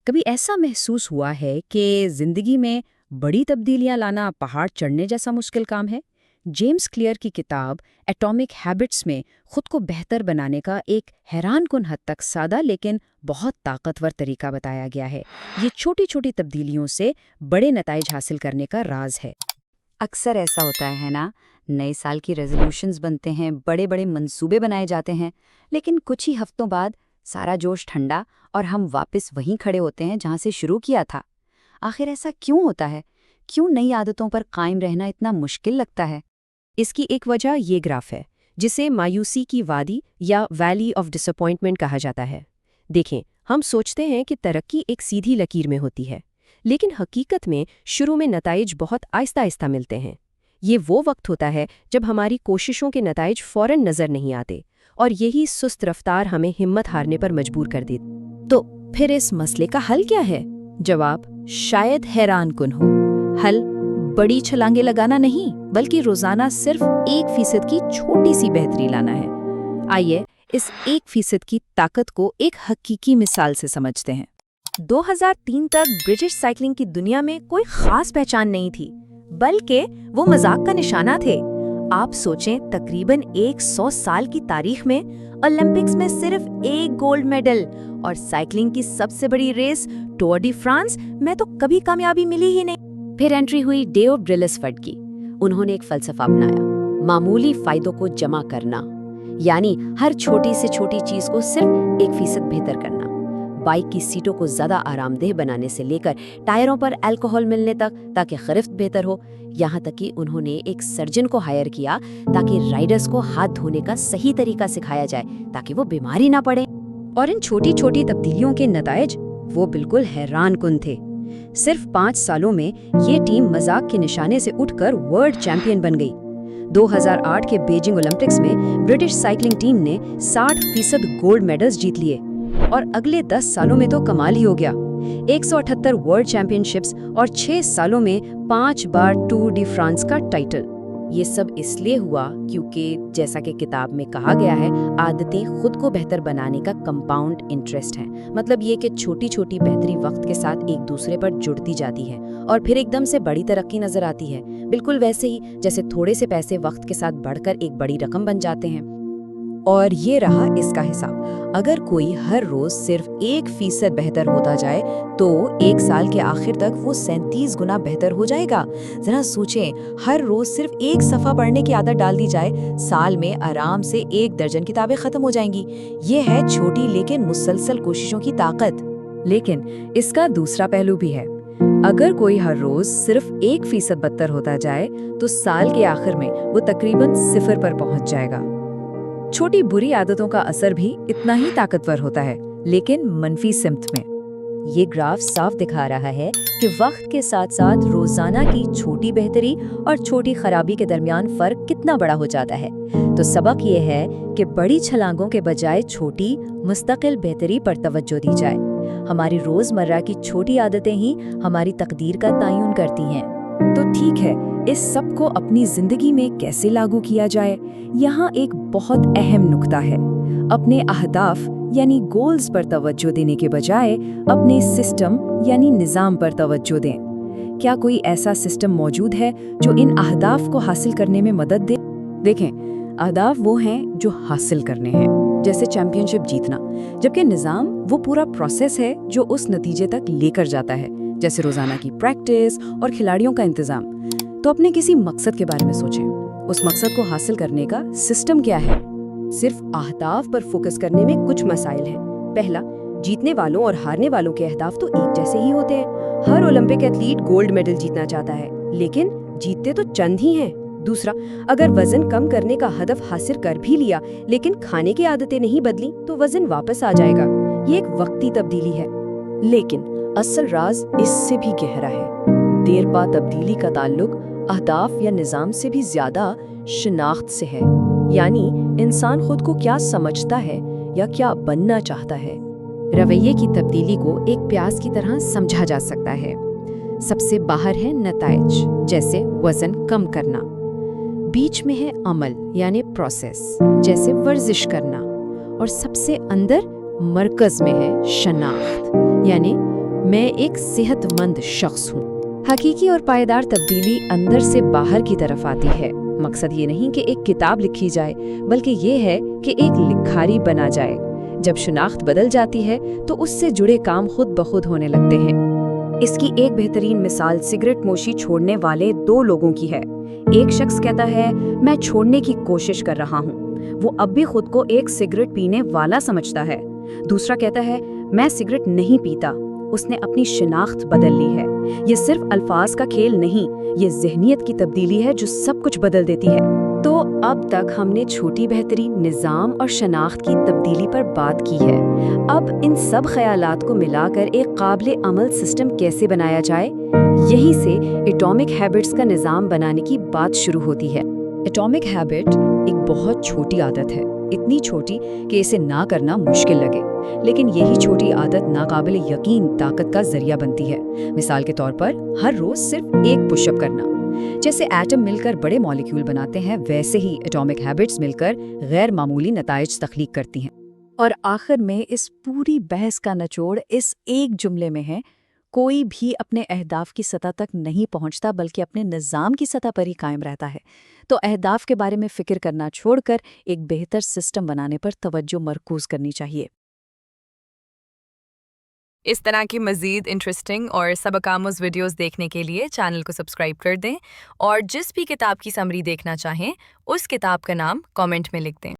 کبھی ایسا محسوس ہوا ہے کہ زندگی میں بڑی تبدیلیاں لانا پہاڑ چڑھنے جیسا مشکل کام ہے؟ جیمز کلیئر کی کتاب ایٹامک ہیبٹس میں خود کو بہتر بنانے کا ایک حیران کن حد تک سادہ لیکن بہت طاقتور طریقہ بتایا گیا ہے۔ یہ چھوٹی چھوٹی تبدیلیوں سے بڑے نتائج حاصل کرنے کا راز ہے۔ اکثر ایسا ہوتا ہے نا، نئے سال کی ریزولوشنز بنتے ہیں، بڑے بڑے منصوبے بنائے جاتے ہیں، لیکن کچھ ہی ہفتوں بعد سارا جوش ٹھنڈا اور ہم واپس وہیں کھڑے ہوتے ہیں جہاں سے شروع کیا تھا۔ آخر ایسا کیوں ہوتا ہے؟ کیوں نئی عادتوں پر قائم رہنا اتنا مشکل لگتا ہے؟ اس کی ایک وجہ یہ گراف ہے، جسے مایوسی کی وادی یا ویلی آف ڈس اپوائنٹمنٹ کہا جاتا ہے۔ دیکھیں، ہم سوچتے ہیں کہ ترقی ایک سیدھی لکیر میں ہوتی ہے، لیکن حقیقت میں شروع میں نتائج بہت آہستہ آہستہ ملتے ہیں۔ یہ وہ وقت ہوتا ہے جب ہماری کوششوں کے نتائج فوراً نظر نہیں آتے، اور یہی سست رفتار ہمیں ہمت ہارنے پر مجبور کر دیتی۔ تو پھر اس مسئلے کا حل کیا ہے؟ جواب شاید حیران کن ہو۔ حل بڑی چھلانگیں لگانا نہیں، بلکہ روزانہ صرف 1% کی چھوٹی سی بہتری لانا ہے۔ آئیے اس 1% کی طاقت کو ایک حقیقی مثال سے سمجھتے ہیں۔ 2003 تک برٹش سائیکلنگ کی دنیا میں کوئی خاص پہچان نہیں تھی، بلکہ وہ مذاق کا نشانہ تھے۔ آپ سوچیں، تقریباً 100 سال کی تاریخ میں اولمپکس میں صرف 1 گولڈ میڈل، اور سائیکلنگ کی سب سے بڑی ریس ٹور ڈی فرانس میں تو کبھی کامیابی ملی ہی نہیں۔ پھر انٹری ہوئی ڈیو برلسفرڈ کی۔ انہوں نے ایک فلسفہ اپنایا، معمولی فائدوں کو جمع کرنا، یعنی ہر چھوٹی سے چھوٹی چیز کو صرف 1% بہتر کرنا۔ بائک کی سیٹوں کو زیادہ آرام دہ بنانے سے لے کر ٹائروں پر الکحل ملنے تک، تاکہ خرفت بہتر ہو۔ یہاں تک کہ انہوں نے ایک سرجن کو ہائر کیا تاکہ رائڈرز کو ہاتھ دھونے کا صحیح طریقہ سکھایا جائے تاکہ وہ بیماری نہ پڑیں۔ اور ان چھوٹی چھوٹی تبدیلیوں کے نتائج وہ بالکل حیران کن تھے۔ صرف 5 سالوں میں یہ ٹیم مذاق کے نشانے سے اٹھ کر ورلڈ چیمپئن بن گئی۔ 2008 کے بیجنگ اولمپکس میں برٹش سائیکلنگ ٹیم نے 60% گولڈ میڈلز جیت لیے، اور اگلے 10 سالوں میں تو کمال ہی ہو گیا۔ 178 ورلڈ چیمپئن شپس اور 6 سالوں میں 5 بار ٹور ڈی فرانس کا ٹائٹل۔ یہ سب اس لیے ہوا کیونکہ جیسا کہ کتاب میں کہا گیا ہے، عادتیں خود کو بہتر بنانے کا کمپاؤنڈ انٹرسٹ ہیں۔ مطلب یہ کہ چھوٹی چھوٹی بہتری وقت کے ساتھ ایک دوسرے پر جڑتی جاتی ہے، اور پھر ایک دم سے بڑی ترقی نظر آتی ہے۔ بالکل ویسے ہی جیسے تھوڑے سے پیسے وقت کے ساتھ بڑھ کر ایک بڑی رقم بن جاتے ہیں۔ اور یہ رہا اس کا حساب۔ اگر کوئی ہر روز صرف 1% بہتر ہوتا جائے تو 1 سال کے آخر تک وہ 37 گنا بہتر ہو جائے گا۔ ذرا سوچیں، ہر روز صرف 1 صفحہ پڑھنے کی عادت ڈال دی جائے، سال میں آرام سے 1 درجن کتابیں ختم ہو جائیں گی۔ یہ ہے چھوٹی لیکن مسلسل کوششوں کی طاقت۔ لیکن اس کا دوسرا پہلو بھی ہے۔ اگر کوئی ہر روز صرف 1% بدتر ہوتا جائے تو سال کے آخر میں وہ تقریباً 0 پر پہنچ جائے گا۔ چھوٹی بری عادتوں کا اثر بھی اتنا ہی طاقتور ہوتا ہے، لیکن منفی سمت میں۔ یہ گراف صاف دکھا رہا ہے کہ وقت کے ساتھ ساتھ روزانہ کی چھوٹی بہتری اور چھوٹی خرابی کے درمیان فرق کتنا بڑا ہو جاتا ہے۔ تو سبق یہ ہے کہ بڑی چھلانگوں کے بجائے چھوٹی مستقل بہتری پر توجہ دی جائے۔ ہماری روزمرہ کی چھوٹی عادتیں ہی ہماری تقدیر کا تعین کرتی ہیں۔ تو ٹھیک ہے، اس سب کو اپنی زندگی میں کیسے لاگو کیا جائے؟ یہاں ایک بہت اہم نکتہ ہے۔ اپنے اہداف یعنی گولز پر توجہ دینے کے بجائے اپنے سسٹم یعنی نظام پر توجہ دیں۔ کیا کوئی ایسا سسٹم موجود ہے جو ان اہداف کو حاصل کرنے میں مدد دے؟ دیکھیں، اہداف وہ ہیں جو حاصل کرنے ہیں، جیسے چیمپئن شپ جیتنا، جبکہ نظام وہ پورا پروسیس ہے جو اس نتیجے تک لے کر جاتا ہے، جیسے روزانہ کی پریکٹس اور کھلاڑیوں کا انتظام۔ تو اپنے کسی مقصد کے بارے میں سوچیں، اس مقصد کو حاصل کرنے کا سسٹم کیا ہے؟ صرف اہداف پر فوکس کرنے میں کچھ مسائل ہیں۔ پہلا، جیتنے والوں اور ہارنے والوں کے اہداف تو ایک جیسے ہی ہوتے ہیں۔ ہر اولمپک ایتھلیٹ گولڈ میڈل جیتنا چاہتا ہے، لیکن جیتتے تو چند ہی ہیں۔ دوسرا، اگر وزن کم کرنے کا ہدف حاصل کر بھی لیا لیکن کھانے کی عادتیں نہیں بدلی تو وزن واپس آ جائے گا۔ یہ ایک وقتی تبدیلی ہے، لیکن اصل راز اس سے بھی گہرا ہے۔ دیر پا تبدیلی کا تعلق اہداف یا نظام سے بھی زیادہ شناخت سے ہے، یعنی انسان خود کو کیا سمجھتا ہے یا کیا بننا چاہتا ہے۔ رویے کی تبدیلی کو ایک پیاس کی طرح سمجھا جا سکتا ہے۔ سب سے باہر ہے نتائج، جیسے وزن کم کرنا، بیچ میں ہے عمل یعنی پروسیس، جیسے ورزش کرنا، اور سب سے اندر مرکز میں ہے شناخت، یعنی میں ایک صحت مند شخص ہوں۔ حقیقی اور پائیدار تبدیلی اندر سے باہر کی طرف آتی ہے۔ مقصد یہ نہیں کہ ایک کتاب لکھی جائے، بلکہ یہ ہے کہ ایک لکھاری بنا جائے۔ جب شناخت بدل جاتی ہے تو اس سے جڑے کام خود بخود ہونے لگتے ہیں۔ اس کی ایک بہترین مثال سگریٹ نوشی چھوڑنے والے 2 لوگوں کی ہے۔ ایک شخص کہتا ہے میں چھوڑنے کی کوشش کر رہا ہوں، وہ اب بھی خود کو ایک سگریٹ پینے والا سمجھتا ہے۔ دوسرا کہتا ہے میں سگریٹ نہیں پیتا، اس نے اپنی شناخت بدل لی ہے۔ یہ صرف الفاظ کا کھیل نہیں، یہ ذہنیت کی تبدیلی ہے جو سب کچھ بدل دیتی ہے۔ تو اب تک ہم نے چھوٹی بہترین نظام اور شناخت کی تبدیلی پر بات کی ہے۔ اب ان سب خیالات کو ملا کر ایک قابل عمل سسٹم کیسے بنایا جائے، یہیں سے ایٹامک ہیبٹس کا نظام بنانے کی بات شروع ہوتی ہے۔ ایٹامک ہیبٹ ایک بہت چھوٹی عادت ہے، اتنی چھوٹی کہ اسے نہ کرنا مشکل لگے، لیکن یہی چھوٹی عادت ناقابل یقین طاقت کا ذریعہ بنتی ہے۔ مثال کے طور پر ہر روز صرف ایک پش اپ کرنا۔ جیسے ایٹم مل کر بڑے مالیکیول بناتے ہیں، ویسے ہی ایٹامک ہیبٹس مل کر غیر معمولی نتائج تخلیق کرتی ہیں۔ اور آخر میں اس پوری بحث کا نچوڑ اس ایک جملے میں ہے، کوئی بھی اپنے اہداف کی سطح تک نہیں پہنچتا بلکہ اپنے نظام کی سطح پر ہی قائم رہتا ہے۔ تو اہداف کے بارے میں فکر کرنا چھوڑ کر ایک بہتر سسٹم بنانے پر توجہ مرکوز کرنی چاہیے۔ اس طرح کی مزید انٹرسٹنگ اور سبق آموز ویڈیوز دیکھنے کے لیے چینل کو سبسکرائب کر دیں، اور جس بھی کتاب کی سمری دیکھنا چاہیں اس کتاب کا نام کامنٹ میں لکھ دیں۔